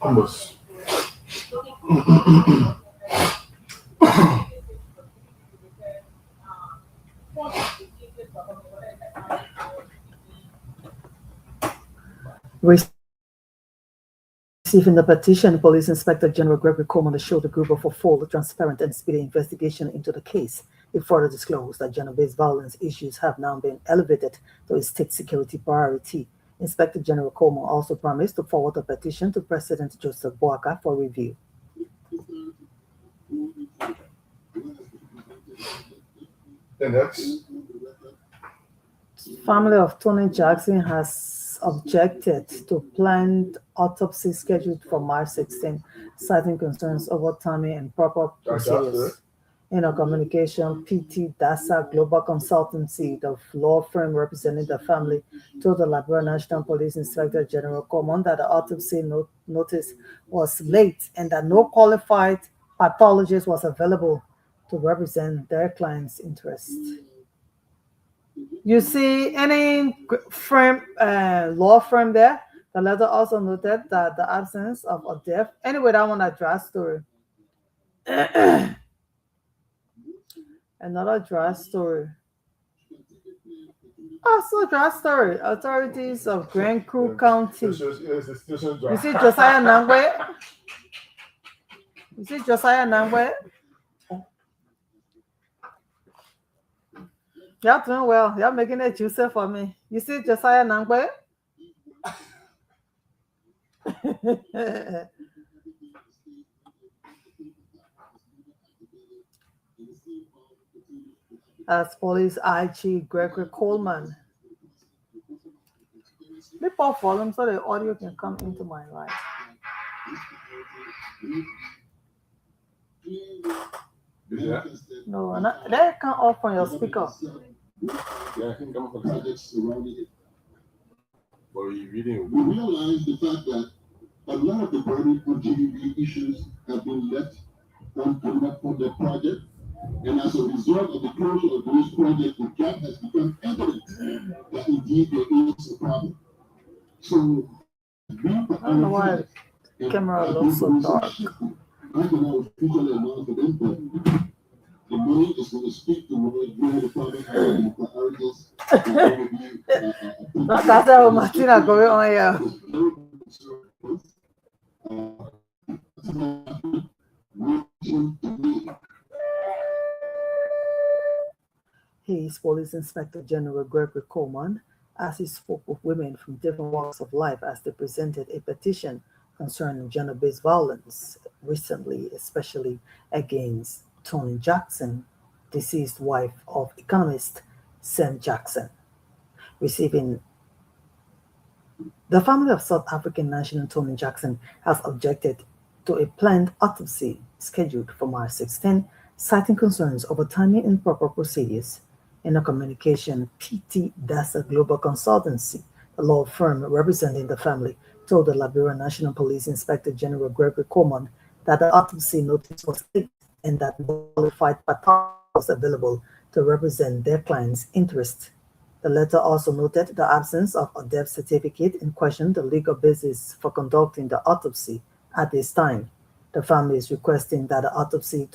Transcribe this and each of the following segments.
Ambos. Receiving the petition, Police Inspector General Gregory Coleman assured the group of a full, transparent, and speedy investigation into the case. He further disclosed that gender-based violence issues have now been elevated to a state security priority. Inspector General Coleman also promised to forward the petition to President Joseph Boakai for review. The next. Family of Tony Jackson has objected to planned autopsy scheduled for March 16, citing concerns over timing and proper procedures. In a communication, PT DASA Global Consultancy, the law firm representing the family, told the Liberia National Police Inspector General Coleman that the autopsy notice was late and that no qualified pathologist was available to represent their client's interests. You see any law firm there? The letter also noted that the absence of a death. Anyway, that one a dry story. Another dry story. Also dry story. Authorities of Grand Crew County. You see Josiah Nangwe? You see Josiah Nangwe? Y'all doing well. Y'all making it juicy for me. You see Josiah Nangwe? As Police IG Gregory Coleman. Flip off volume so the audio can come into my life. Yeah. No, that can't off from your speaker. Yeah, I think I'm from projects surrounding it. But you're reading. We realize the fact that a lot of the burning GDP issues have been left on the project, and as a result of the closure of those projects, the gap has become evident that indeed there is a problem. So, I don't know why the camera looks so dark. I cannot officially announce the input. The money is going to speak to where the public has the priorities. That's how Martina going on here. He is Police Inspector General Gregory Coleman, as he spoke with women from different walks of life as they presented a petition concerning gender-based violence recently, especially against Tony Jackson, deceased wife of economist Sam Jackson. The family of South African national Tony Jackson has objected to a planned autopsy scheduled for March 16, citing concerns over timing and proper procedures. In a communication, PT DASA Global Consultancy, a law firm representing the family, told the Liberia National Police Inspector General Gregory Coleman that the autopsy notice was late and that no qualified pathologist was available to represent their client's interest. The letter also noted the absence of a death certificate and questioned the legal basis for conducting the autopsy at this time. The family is requesting that the autopsy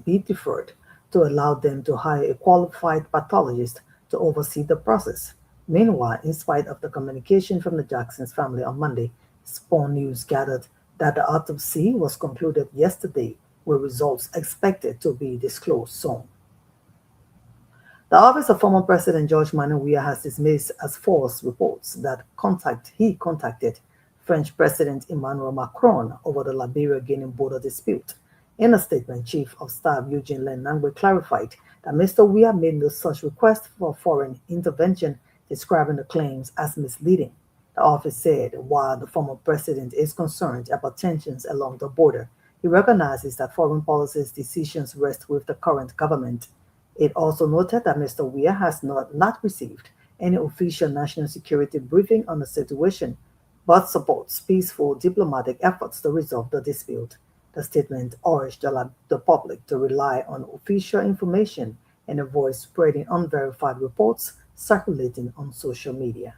be deferred to allow them to hire a qualified pathologist to oversee the process. Meanwhile, in spite of the communication from the Jackson's family on Monday, Spawn News gathered that the autopsy was concluded yesterday, with results expected to be disclosed soon. The office of former President George Manuel Weah has dismissed as false reports that he contacted French President Emmanuel Macron over the Liberia-Guinea border dispute. In a statement, Chief of Staff Eugene Len Nangwe clarified that Mr. Weah made no such request for foreign intervention, describing the claims as misleading. The office said while the former president is concerned about tensions along the border, he recognizes that foreign policy decisions rest with the current government. It also noted that Mr. Weah has not received any official national security briefing on the situation. but supports peaceful diplomatic efforts to resolve the dispute. The statement urged the public to rely on official information and avoid spreading unverified reports circulating on social media.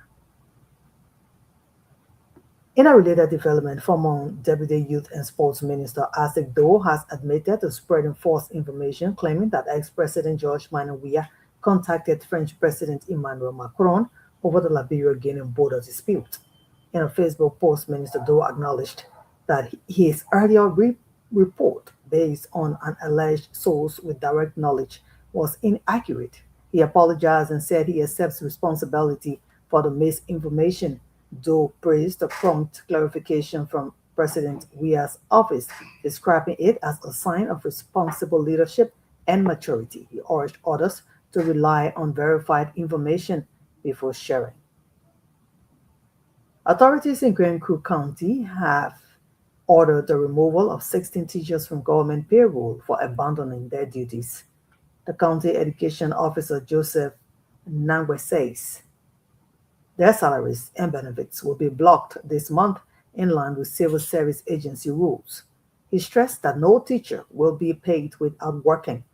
In a related development, former Deputy Youth and Sports Minister Asik Do has admitted to spreading false information claiming that ex-President George Weah contacted French President Emmanuel Macron over the Liberia-Guinea border dispute. In a Facebook post, Minister Do acknowledged that his earlier report, based on an alleged source with direct knowledge, was inaccurate. He apologized and said he accepts responsibility for the misinformation. Do praised the prompt clarification from President Weah's office, describing it as a sign of responsible leadership and maturity. He urged others to rely on verified information before sharing. Authorities in Grand Creek County have ordered the removal of 16 teachers from government payroll for abandoning their duties. The county education officer, Joseph Nangwe, says their salaries and benefits will be blocked this month in line with Civil Service Agency rules. He stressed that no teacher will be paid without working.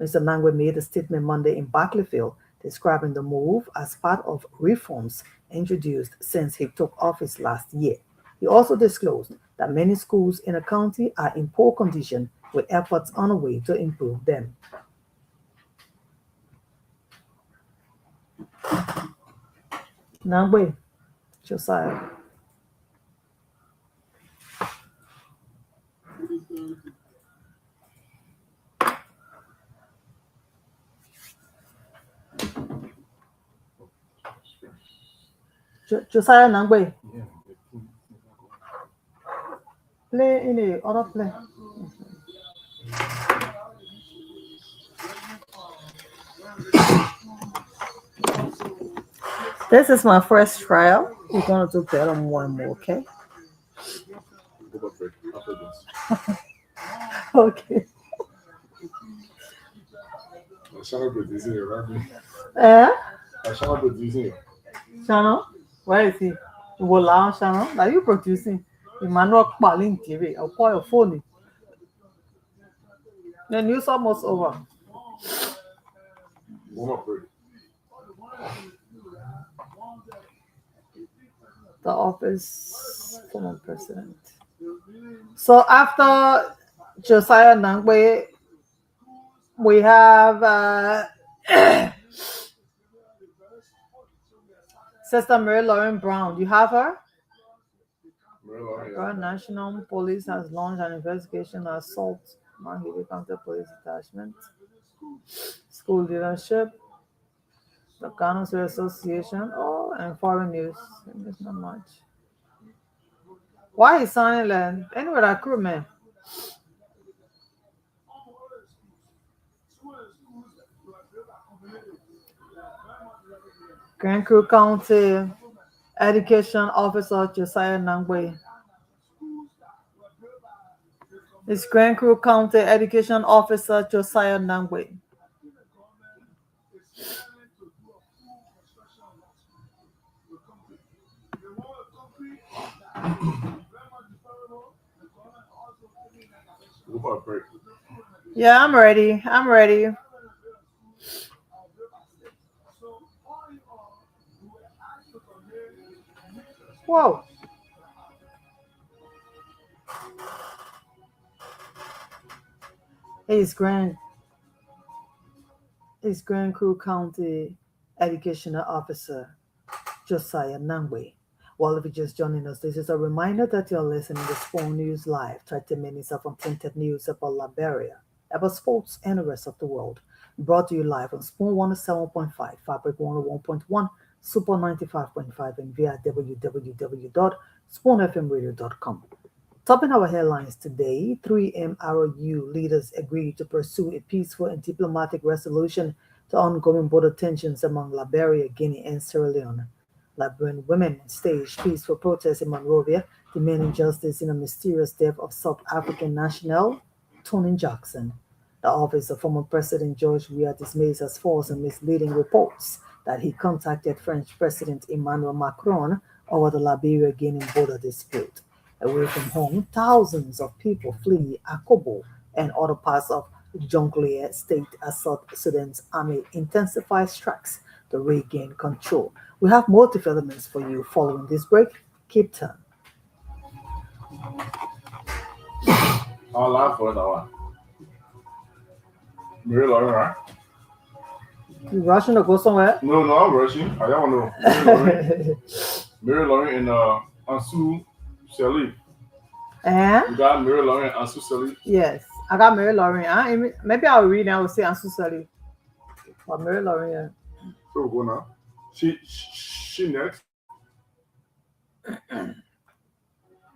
Mr. Nangwe made a statement Monday in Barclayfield describing the move as part of reforms introduced since he took office last year. He also disclosed that many schools in the county are in poor condition with efforts underway to improve them. Nangwe, Josiah. Josiah Nangwe. Play in the other play. This is my first trial. We're going to do better more and more, okay? Okay. Channel? Where is he? Channel? Are you producing? Emmanuel Kpalin TV. I'll call your phone. The news almost over. The office former president. So after Josiah Nangwe, we have Sister Mary Lauren Brown. You have her? Our National Police has launched an investigation on assault on Hill County Police Detachment. School leadership, the Council Association, and foreign news. It's not much. Why is silent? Anyway, recruitment. Grand Creek County Education Officer Josiah Nangwe. It's Grand Creek County Education Officer Josiah Nangwe. Yeah, I'm ready. Whoa. It's Grand Creek County Educational Officer Josiah Nangwe. Well, if you're just joining us, this is a reminder that you're listening to Spawn News Live, 30 minutes of untainted news about Liberia, about sports and the rest of the world. Brought to you live on Spawn 107.5, Fabric 101.1, Super 95.5, and via www.spawnfmradio.com. Topping our headlines today, 3MRU leaders agreed to pursue a peaceful and diplomatic resolution to ongoing border tensions among Liberia, Guinea, and Sierra Leone. Liberian women staged peaceful protests in Monrovia, demanding justice in the mysterious death of South African national Tony Jackson. The office of former President George Weah dismissed as false and misleading reports that he contacted French President Emmanuel Macron over the Liberia-Guinea border dispute. Away from home, thousands of people flee Akobo and other parts of Jonglei state as South Sudan's army intensifies strikes to regain control. We have more developments for you following this break. Keep tuned. I'll laugh for that one. Mary Lauren, right? You rushing to go somewhere? No, I'm rushing. I don't know. Mary Lauren and Ansu Sally. And You got Mary Lauren and Ansu Sally? yes, I got Mary Lauren. Maybe I'll read and I will say Ansu Sally. But Mary Lauren, yeah. So we'll go now. She next.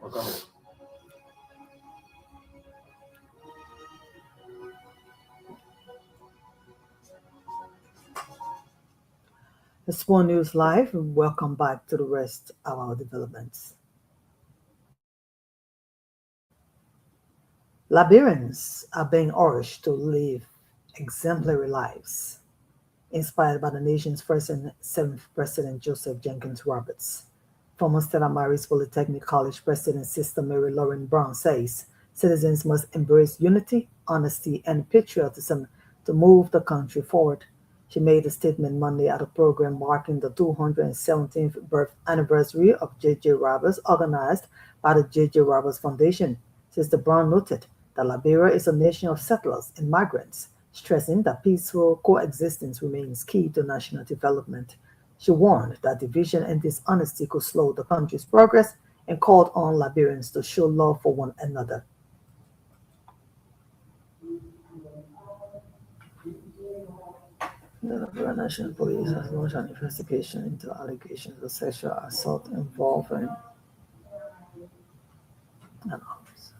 Okay. The Spawn News Live, and welcome back to the rest of our developments. Liberians are being urged to live exemplary lives, inspired by the nation's first and seventh President Joseph Jenkins Roberts. Former Stella Maris Polytechnic College President Sister Mary Lauren Brown says citizens must embrace unity, honesty, and patriotism to move the country forward. She made the statement Monday at a program marking the 217th birth anniversary of J.J. Roberts, organized by the J.J. Roberts Foundation. Sister Brown noted that Liberia is a nation of settlers and migrants, stressing that peaceful coexistence remains key to national development. She warned that division and dishonesty could slow the country's progress and called on Liberians to show love for one another. The Liberia National Police has launched an investigation into allegations of sexual assault involving an officer.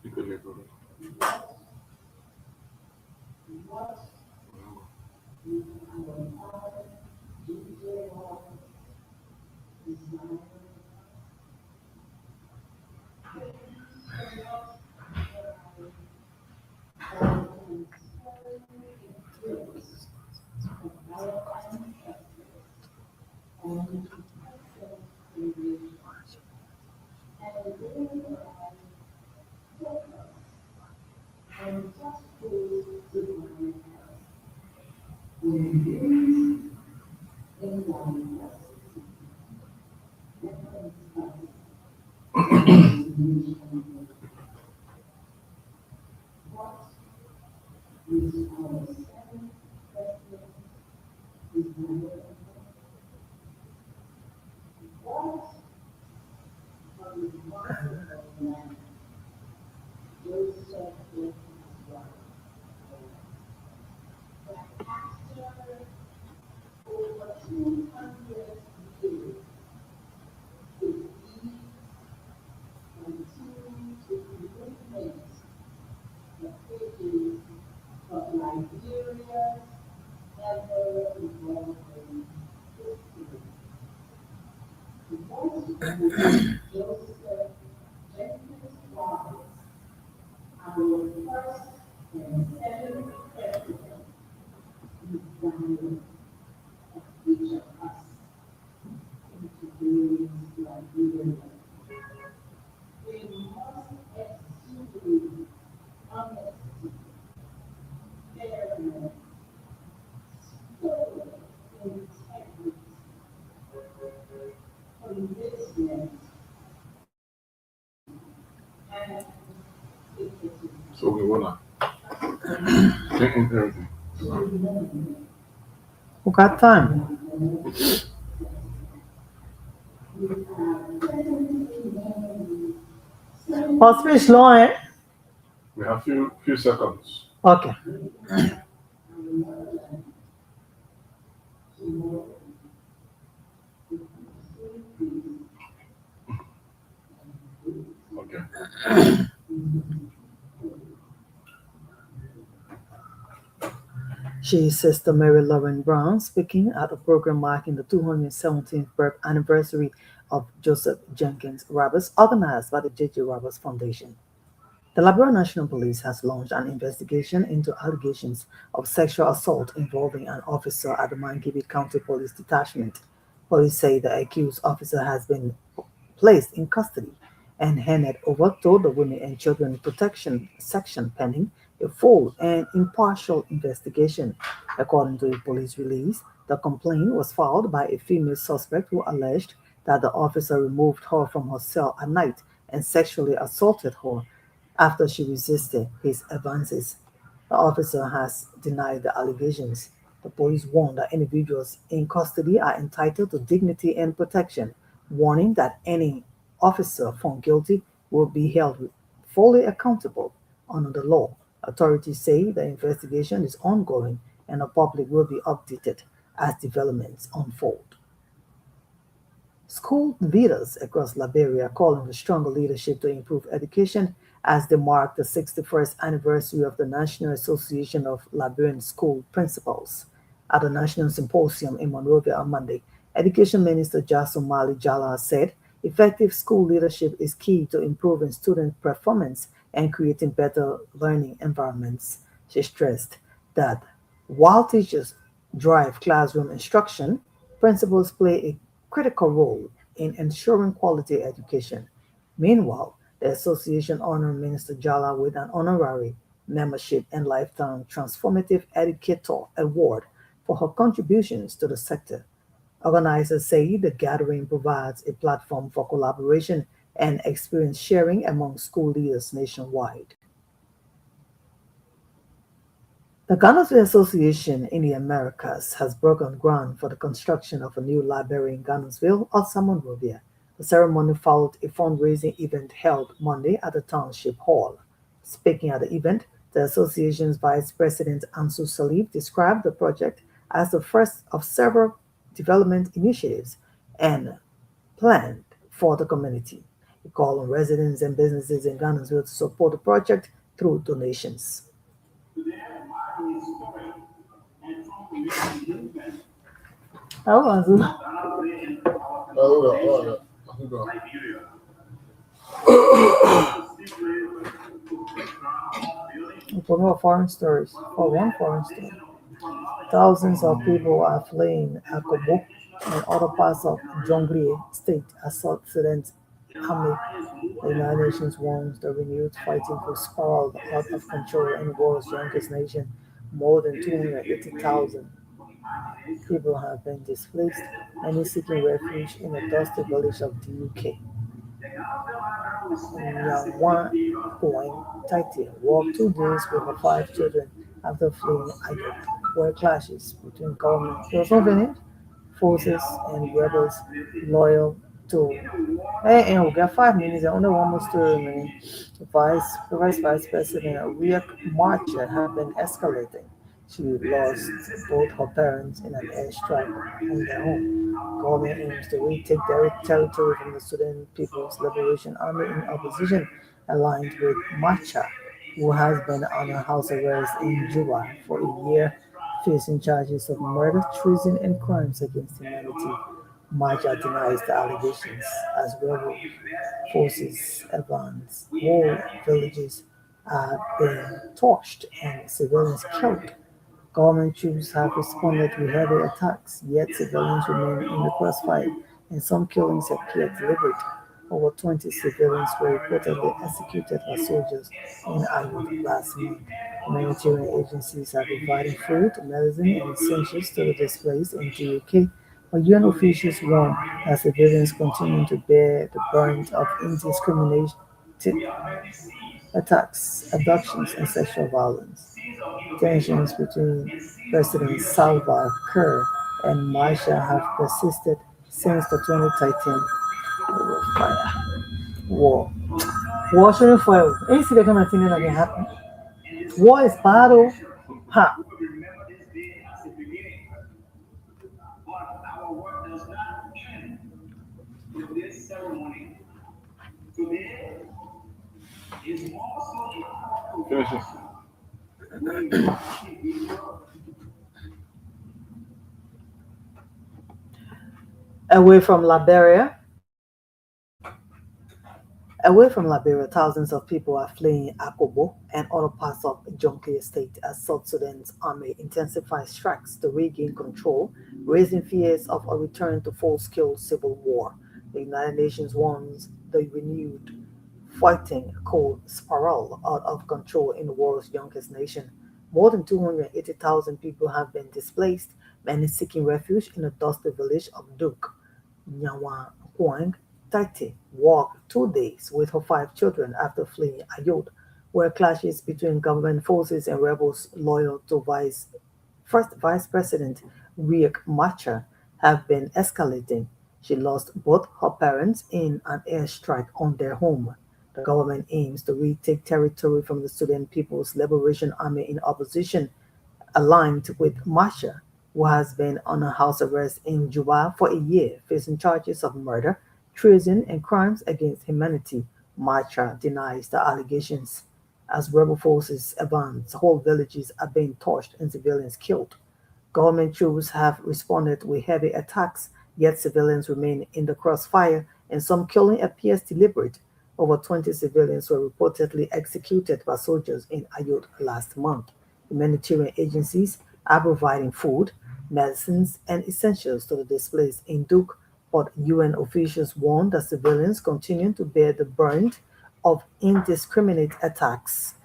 You could hear brother. So we wanna check in everything. Who got time? Oh, speech long, eh? We have few seconds. Okay. Okay. She is Sister Mary Lauren Brown speaking at a program marking the 217th birth anniversary of Joseph Jenkins Roberts, organized by the J.J. Roberts Foundation. The Liberia National Police has launched an investigation into allegations of sexual assault involving an officer at the Mangibi County Police Detachment. Police say the accused officer has been placed in custody and handed over to the Women and Children Protection Section pending a full and impartial investigation. According to a police release, the complaint was filed by a female suspect who alleged that the officer removed her from her cell at night and sexually assaulted her after she resisted his advances. The officer has denied the allegations. The police warn that individuals in custody are entitled to dignity and protection, warning that any officer found guilty will be held fully accountable under the law. Authorities say the investigation is ongoing and the public will be updated as developments unfold. School leaders across Liberia are calling for stronger leadership to improve education as they mark the 61st anniversary of the National Association of Liberian School Principals. At a national symposium in Monrovia on Monday, Education Minister Jason Mali Jala said effective school leadership is key to improving student performance and creating better learning environments. She stressed that while teachers drive classroom instruction, principals play a critical role in ensuring quality education. Meanwhile, the association honored Minister Jala with an honorary membership and lifetime transformative educator award for her contributions to the sector. Organizers say the gathering provides a platform for collaboration and experience sharing among school leaders nationwide. The Ghana's Association in the Americas has broken ground for the construction of a new library in Ghanansville, outside Monrovia. The ceremony followed a fundraising event held Monday at the Township Hall. Speaking at the event, the association's Vice President Ansu Salif described the project as the first of several development initiatives and planned for the community. He called on residents and businesses in Ghanansville to support the project through donations. Oh, Ansu. Hold on. For more foreign stories, for one foreign story, thousands of people are fleeing Akobo and other parts of Jonglei state as South Sudan's army. The United Nations warns the renewed fighting could spiral out of control in the world's youngest nation. More than 280,000 people have been displaced, many seeking refuge in the dusty village of the UK. Nyawan Taiti walked 2 days with her 5 children after fleeing Ayo, where clashes between government forces and rebels loyal to. Hey, we got 5 minutes. I only one more story, man. Vice President Riek Machar have been escalating. She lost both her parents in an airstrike on their home. Government aims to retake their territory from the Sudan People's Liberation Army in opposition, aligned with Machar, who has been under house arrest in Juba for a year, facing charges of murder, treason, and crimes against humanity. Machar denies the allegations as rebel forces advance. Whole villages are being torched and civilians killed. Government troops have responded with heavy attacks, yet civilians remain in the crossfire, and some killings appear deliberate. Over 20 civilians were reportedly executed by soldiers in Ayod last month. Humanitarian agencies are providing food, medicine, and essentials to the displaced in the UK, but UN officials warn that civilians continue to bear the brunt of indiscriminate attacks, abductions, and sexual violence. Tensions between President Salva Kiir and Maisha have persisted since the 2013 war. War shouldn't fail. Ain't see that kind of thing that can happen. War is battle. Ha. Finish it. Away from Liberia, Away from Liberia, thousands of people are fleeing Akobo and other parts of Jonglei State as South Sudan's army intensifies strikes to regain control, raising fears of a return to full-scale civil war. The United Nations warns the renewed fighting could spiral out of control in the world's youngest nation. More than 280,000 people have been displaced, many seeking refuge in the dusty village of Duke. Nyawa Huang Taiti walked 2 days with her 5 children after fleeing Ayod, where clashes between government forces and rebels loyal to First Vice President Riek Machar have been escalating. She lost both her parents in an airstrike on their home. The government aims to retake territory from the Sudan People's Liberation Army in opposition, aligned with Masha, who has been on a house arrest in Juba for a year, facing charges of murder, treason, and crimes against humanity. Masha denies the allegations. As rebel forces advance, whole villages are being torched and civilians killed. Government troops have responded with heavy attacks, yet civilians remain in the crossfire, and some killing appears deliberate. Over 20 civilians were reportedly executed by soldiers in Ayod last month. Humanitarian agencies are providing food, medicines, and essentials to the displaced in Duke, but UN officials warn that civilians continue to bear the brunt of indiscriminate attacks,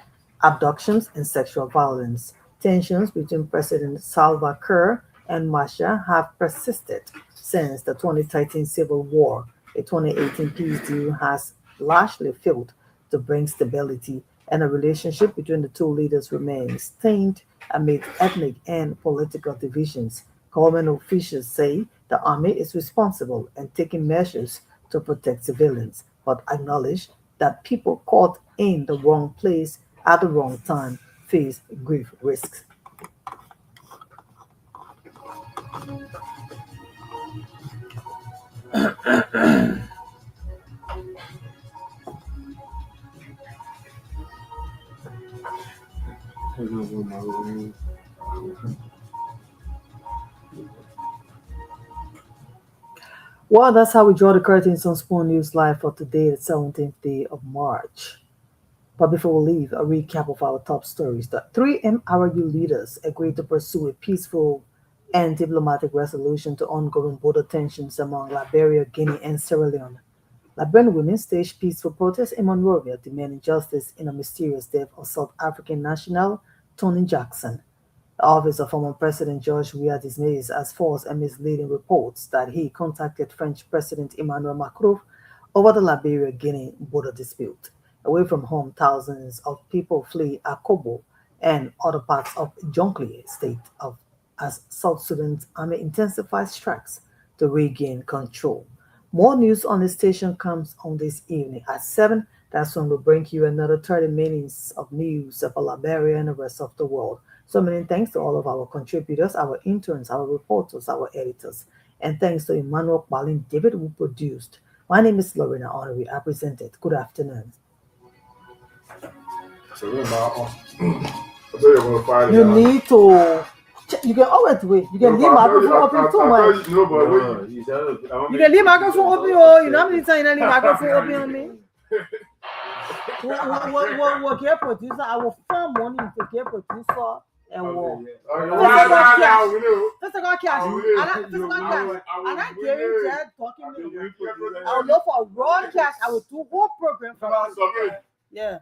abductions, and sexual violence. Tensions between President Salva Kiir and Masha have persisted since the 2013 civil war. A 2018 peace deal has largely failed to bring stability, and the relationship between the two leaders remains strained amid ethnic and political divisions. Government officials say the army is responsible and taking measures to protect civilians, but acknowledge that people caught in the wrong place at the wrong time face grave risks. Well, that's how we draw the curtains on Spoon News Live for today, the 17th day of March. But before we leave, a recap of our top stories. The three MRU leaders agreed to pursue a peaceful and diplomatic resolution to ongoing border tensions among Liberia, Guinea, and Sierra Leone. Liberian women staged peaceful protests in Monrovia demanding justice in the mysterious death of South African national Tony Jackson. The office of former President George Weah dismisses as false and misleading reports that he contacted French President Emmanuel Macron over the Liberia-Guinea border dispute. Away from home, thousands of people flee Akobo and other parts of Jonglei State as South Sudan's army intensifies strikes to regain control. More news on the station comes on this evening at 7. That's when we'll bring you another 30 minutes of news about Liberia and the rest of the world. So many thanks to all of our contributors, our interns, our reporters, our editors, and thanks to Emmanuel Balin David who produced. My name is Lorena Honoré. I presented. Good afternoon. You need to. You can always wait. You can leave microphone open too much. You can leave microphone open. You know how many times you leave microphone open on me? What care producer? I will find money to care producer and war. Physical cash. And I guarantee talking. I will look for raw cash. I will do whole program for us. Yeah.